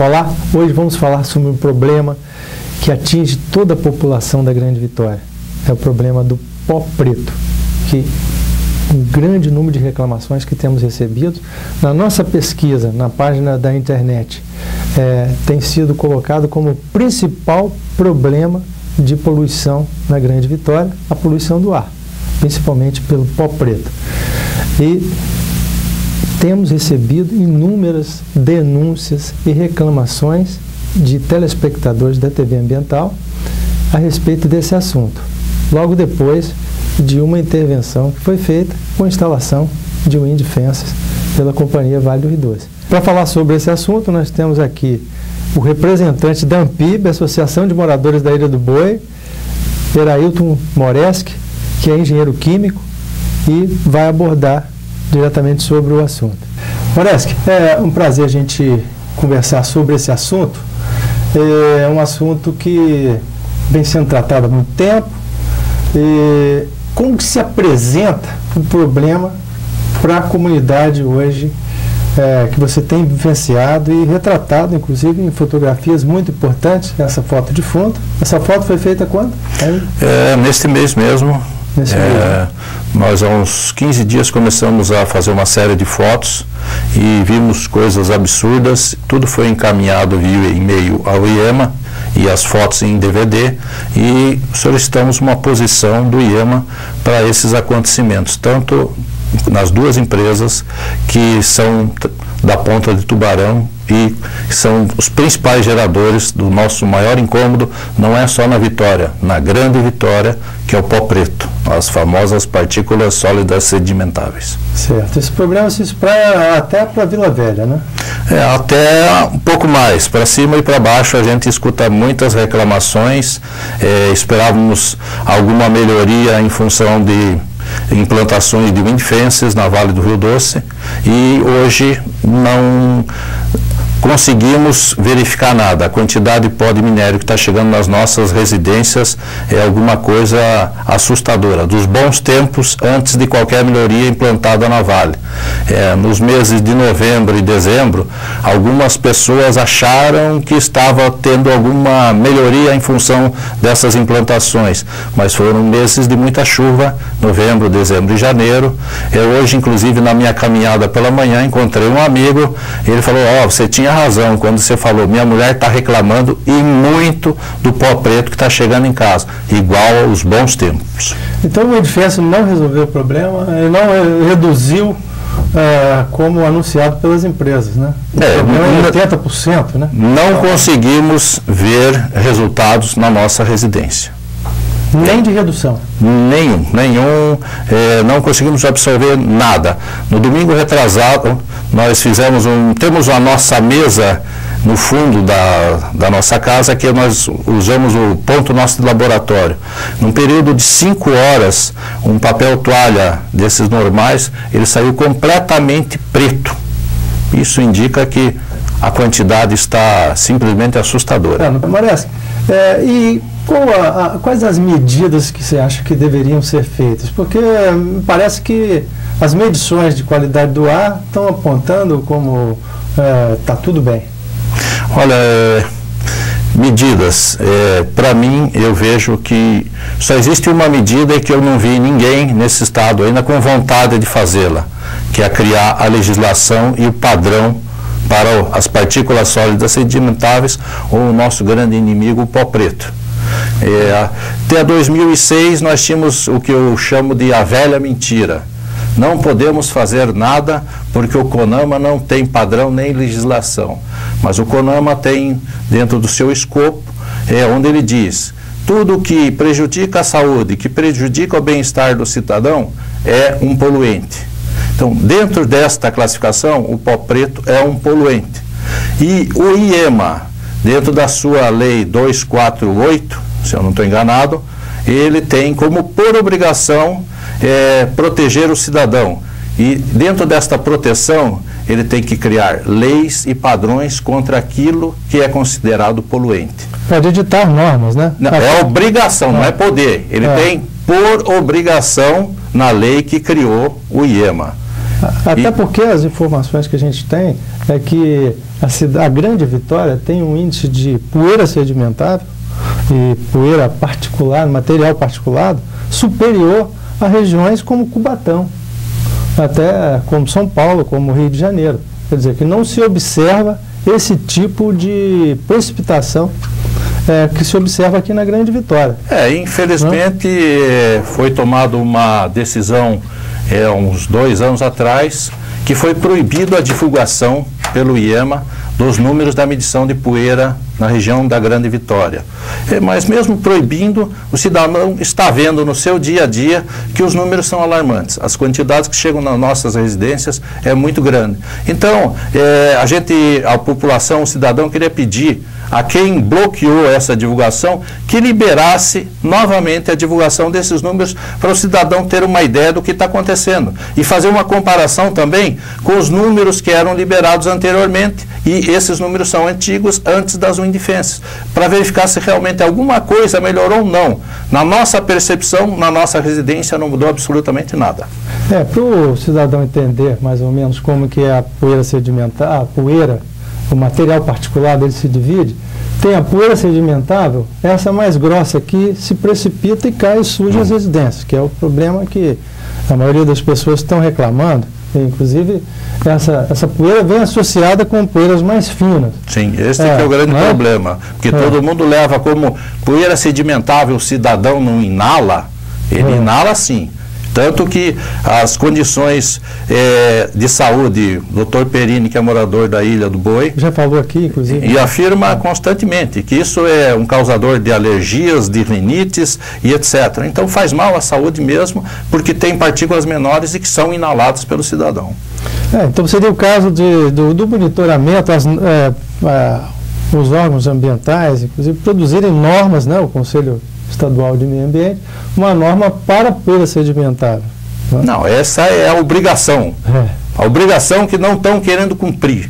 Olá, hoje vamos falar sobre um problema que atinge toda a população da Grande Vitória. É o problema do pó preto, que um grande número de reclamações que temos recebido. Na nossa pesquisa, na página da internet, tem sido colocado como principal problema de poluição na Grande Vitória, a poluição do ar, principalmente pelo pó preto. E temos recebido inúmeras denúncias e reclamações de telespectadores da TV Ambiental a respeito desse assunto, logo depois de uma intervenção que foi feita com a instalação de wind fences pela companhia Vale do Rio Doce. Para falar sobre esse assunto, nós temos aqui o representante da ANPIB, Associação de Moradores da Ilha do Boi, Erailton Moreski, que é engenheiro químico e vai abordar diretamente sobre o assunto. Moreski, é um prazer a gente conversar sobre esse assunto. É um assunto que vem sendo tratado há muito tempo. Como que se apresenta o problema para a comunidade hoje, que você tem vivenciado e retratado, inclusive, em fotografias muito importantes, essa foto de fundo. Essa foto foi feita quando? Neste mês mesmo. Nós há uns 15 dias começamos a fazer uma série de fotos e vimos coisas absurdas. Tudo foi encaminhado via e-mail ao IEMA e as fotos em DVD, e solicitamos uma posição do IEMA para esses acontecimentos, tanto nas duas empresas que são da Ponta de Tubarão e são os principais geradores do nosso maior incômodo. Não é só na Vitória, na Grande Vitória, que é o pó preto, as famosas partículas sólidas sedimentáveis. Certo. Esse problema se espraia até para Vila Velha, né? Até um pouco mais, para cima e para baixo a gente escuta muitas reclamações. Esperávamos alguma melhoria em função de implantações de wind fences na Vale do Rio Doce, e hoje não conseguimos verificar nada. A quantidade de pó de minério que está chegando nas nossas residências é alguma coisa assustadora, dos bons tempos antes de qualquer melhoria implantada na Vale. Nos meses de novembro e dezembro, algumas pessoas acharam que estava tendo alguma melhoria em função dessas implantações, mas foram meses de muita chuva, novembro, dezembro e janeiro. Hoje, inclusive, na minha caminhada pela manhã, encontrei um amigo, ele falou: você tinha razão quando você falou, minha mulher está reclamando e muito do pó preto que está chegando em casa, igual aos bons tempos. Então o wind fence não resolveu o problema, ele não reduziu como anunciado pelas empresas, né? O problema é 80%, né? Não conseguimos ver resultados na nossa residência. Nem de redução? Nenhum. Não conseguimos absorver nada. No domingo retrasado, nós temos a nossa mesa no fundo da nossa casa, que nós usamos o ponto nosso de laboratório. Num período de 5 horas, um papel toalha desses normais, ele saiu completamente preto. Isso indica que a quantidade está simplesmente assustadora. Moreski, e quais as medidas que você acha que deveriam ser feitas? Porque parece que as medições de qualidade do ar estão apontando como está tudo bem. Olha, medidas, para mim, eu vejo que só existe uma medida que eu não vi ninguém nesse estado ainda com vontade de fazê-la, que é criar a legislação e o padrão para as partículas sólidas sedimentáveis, ou o nosso grande inimigo, o pó preto. Até 2006 nós tínhamos o que eu chamo de a velha mentira. Não podemos fazer nada porque o CONAMA não tem padrão nem legislação. Mas o CONAMA tem dentro do seu escopo, onde ele diz: tudo que prejudica a saúde, que prejudica o bem-estar do cidadão é um poluente. Então, dentro desta classificação, o pó preto é um poluente. E o IEMA, dentro da sua lei 248, se eu não estou enganado, ele tem como por obrigação proteger o cidadão. E dentro desta proteção, ele tem que criar leis e padrões contra aquilo que é considerado poluente. Pode editar normas, né? Não, é obrigação, não é poder. Ele tem por obrigação na lei que criou o IEMA. Até porque as informações que a gente tem é que a Grande Vitória tem um índice de poeira sedimentável e poeira particulada, material particulado, superior a regiões como Cubatão, até como São Paulo, como Rio de Janeiro. Quer dizer, que não se observa esse tipo de precipitação que se observa aqui na Grande Vitória. Infelizmente foi tomada uma decisão uns 2 anos atrás, que foi proibido a divulgação pelo IEMA dos números da medição de poeira na região da Grande Vitória. Mas mesmo proibindo, o cidadão está vendo no seu dia a dia que os números são alarmantes. As quantidades que chegam nas nossas residências é muito grande. Então, a população, o cidadão queria pedir a quem bloqueou essa divulgação que liberasse novamente a divulgação desses números para o cidadão ter uma ideia do que está acontecendo e fazer uma comparação também com os números que eram liberados anteriormente, e esses números são antigos, antes das windfences, para verificar se realmente alguma coisa melhorou ou não. Na nossa percepção, na nossa residência, não mudou absolutamente nada. Para o cidadão entender mais ou menos como que é a poeira sedimentar, o material particular dele se divide, tem a poeira sedimentável, essa mais grossa aqui se precipita e cai e suja as residências, que é o problema que a maioria das pessoas estão reclamando. Inclusive, essa poeira vem associada com poeiras mais finas. Sim, esse é o grande problema, porque todo mundo leva como poeira sedimentável, o cidadão não inala, ele inala sim. Tanto que as condições de saúde, o Dr. Perini, que é morador da Ilha do Boi, já falou aqui, inclusive, e afirma constantemente que isso é um causador de alergias, de rinites e etc. Então faz mal à saúde mesmo, porque tem partículas menores e que são inaladas pelo cidadão. Então seria o caso do monitoramento, os órgãos ambientais, inclusive, produzirem normas, o Conselho Estadual de Meio Ambiente, uma norma para poeira sedimentável. Não, essa é a obrigação. A obrigação que não estão querendo cumprir.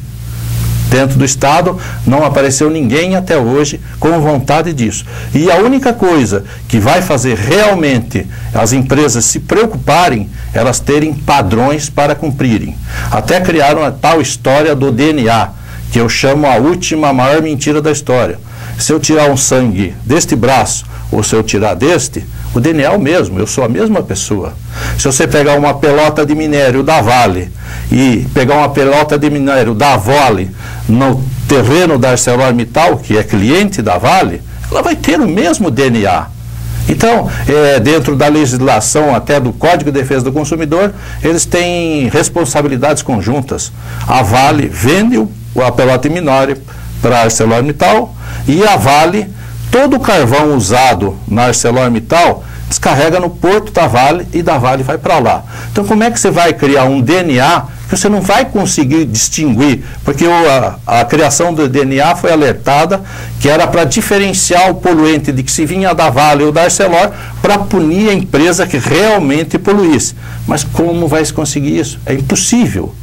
Dentro do Estado não apareceu ninguém até hoje com vontade disso. E a única coisa que vai fazer realmente as empresas se preocuparem, elas terem padrões para cumprirem. Até criaram a tal história do DNA, que eu chamo a última maior mentira da história. Se eu tirar um sangue deste braço, ou se eu tirar deste, o DNA é o mesmo, eu sou a mesma pessoa. Se você pegar uma pelota de minério da Vale e pegar uma pelota de minério da Vale no terreno da ArcelorMittal, que é cliente da Vale, ela vai ter o mesmo DNA. Então, dentro da legislação até do Código de Defesa do Consumidor, eles têm responsabilidades conjuntas. A Vale vende a pelota de minério para a ArcelorMittal e a Vale, todo o carvão usado na ArcelorMittal, descarrega no porto da Vale e da Vale vai para lá. Então, como é que você vai criar um DNA que você não vai conseguir distinguir? Porque a criação do DNA foi alertada que era para diferenciar o poluente de que se vinha da Vale ou da Arcelor para punir a empresa que realmente poluísse. Mas como vai se conseguir isso? É impossível.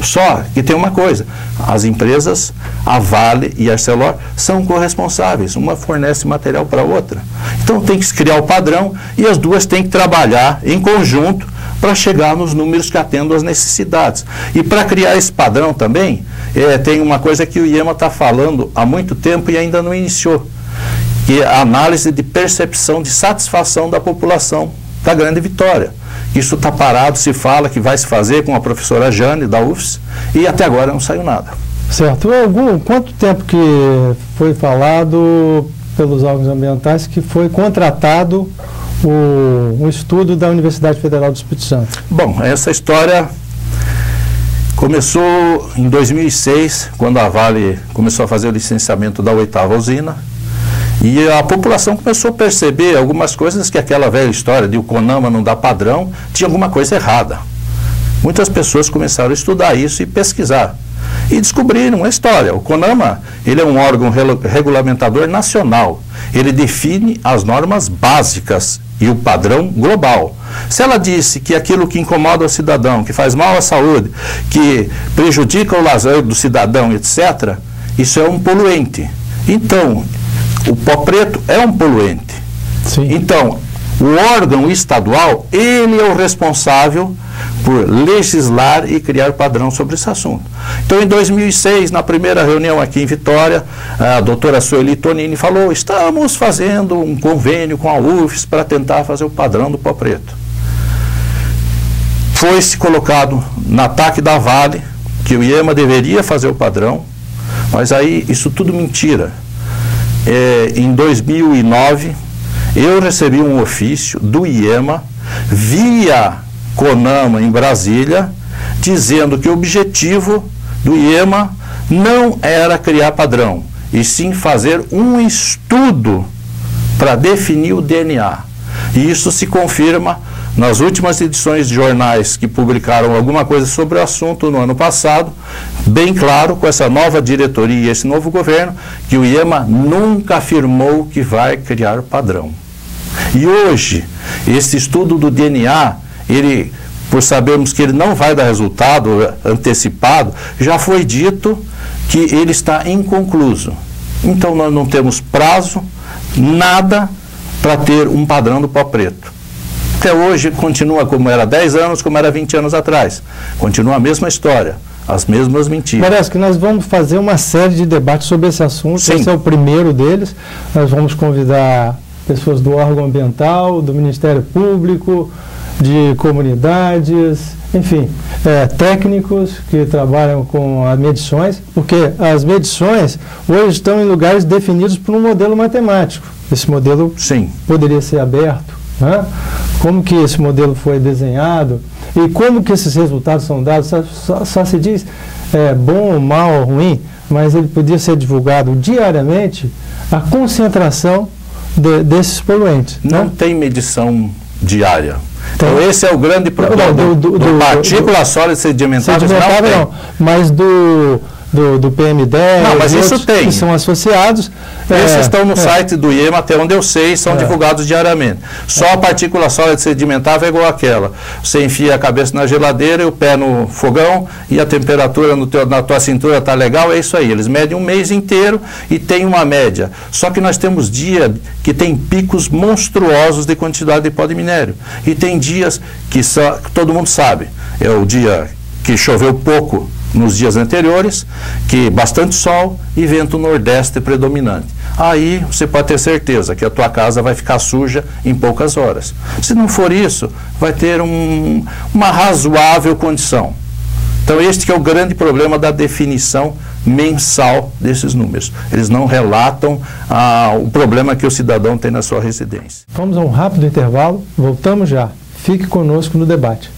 Só que tem uma coisa, as empresas, a Vale e a Arcelor, são corresponsáveis, uma fornece material para a outra. Então tem que se criar o padrão e as duas têm que trabalhar em conjunto para chegar nos números que atendam às necessidades. E para criar esse padrão também, tem uma coisa que o IEMA está falando há muito tempo e ainda não iniciou, que é a análise de percepção de satisfação da população da Grande Vitória. Isso está parado, se fala que vai se fazer com a professora Jane, da UFS, e até agora não saiu nada. Certo. Quanto tempo que foi falado pelos órgãos ambientais que foi contratado o estudo da Universidade Federal do Espírito Santo? Bom, essa história começou em 2006, quando a Vale começou a fazer o licenciamento da 8ª usina. E a população começou a perceber algumas coisas que aquela velha história de o CONAMA não dá padrão, tinha alguma coisa errada. Muitas pessoas começaram a estudar isso e pesquisar. E descobriram a história. O CONAMA, ele é um órgão regulamentador nacional. Ele define as normas básicas e o padrão global. Se ela disse que aquilo que incomoda o cidadão, que faz mal à saúde, que prejudica o lazer do cidadão, etc., isso é um poluente. Então, o pó preto é um poluente. Sim. Então, O órgão estadual, ele é o responsável por legislar e criar padrão sobre esse assunto. Então, em 2006, na primeira reunião aqui em Vitória, a doutora Sueli Tonini falou: estamos fazendo um convênio com a UFES para tentar fazer o padrão do pó preto. Foi-se colocado na ataque da Vale que o IEMA deveria fazer o padrão, mas aí isso tudo mentira. Em 2009, eu recebi um ofício do IEMA, via CONAMA em Brasília, dizendo que o objetivo do IEMA não era criar padrão, e sim fazer um estudo para definir o DNA. E isso se confirma nas últimas edições de jornais que publicaram alguma coisa sobre o assunto no ano passado, bem claro, com essa nova diretoria e esse novo governo, que o IEMA nunca afirmou que vai criar padrão. E hoje, esse estudo do DNA, ele, por sabermos que ele não vai dar resultado antecipado, já foi dito que ele está inconcluso. Então, nós não temos prazo, nada para ter um padrão do pó preto. Até hoje, continua como era 10 anos, como era 20 anos atrás. Continua a mesma história, as mesmas mentiras. Parece que nós vamos fazer uma série de debates sobre esse assunto. Sim. Esse é o primeiro deles. Nós vamos convidar pessoas do órgão ambiental, do Ministério Público, de comunidades, enfim, técnicos que trabalham com as medições, porque as medições hoje estão em lugares definidos por um modelo matemático. Esse modelo Sim. poderia ser aberto, né? Como que esse modelo foi desenhado e como que esses resultados são dados, só se diz bom, mal, ruim, mas ele podia ser divulgado diariamente a concentração desses poluentes. Não tem medição diária. Então, esse é o grande problema do partícula sólida sedimentável. Não, mas do PM10, não, mas isso tem. Que são associados. Esses estão no site do IEMA, até onde eu sei, são divulgados diariamente. Só a partícula sólida sedimentável é igual àquela. Você enfia a cabeça na geladeira e o pé no fogão e a temperatura na tua cintura está legal, é isso aí. Eles medem um mês inteiro e tem uma média. Só que nós temos dias que tem picos monstruosos de quantidade de pó de minério. E tem dias que todo mundo sabe. É o dia que choveu pouco nos dias anteriores, que bastante sol e vento nordeste predominante. Aí você pode ter certeza que a tua casa vai ficar suja em poucas horas. Se não for isso, vai ter uma razoável condição. Então este que é o grande problema da definição mensal desses números. Eles não relatam o problema que o cidadão tem na sua residência. Vamos a um rápido intervalo, voltamos já. Fique conosco no debate.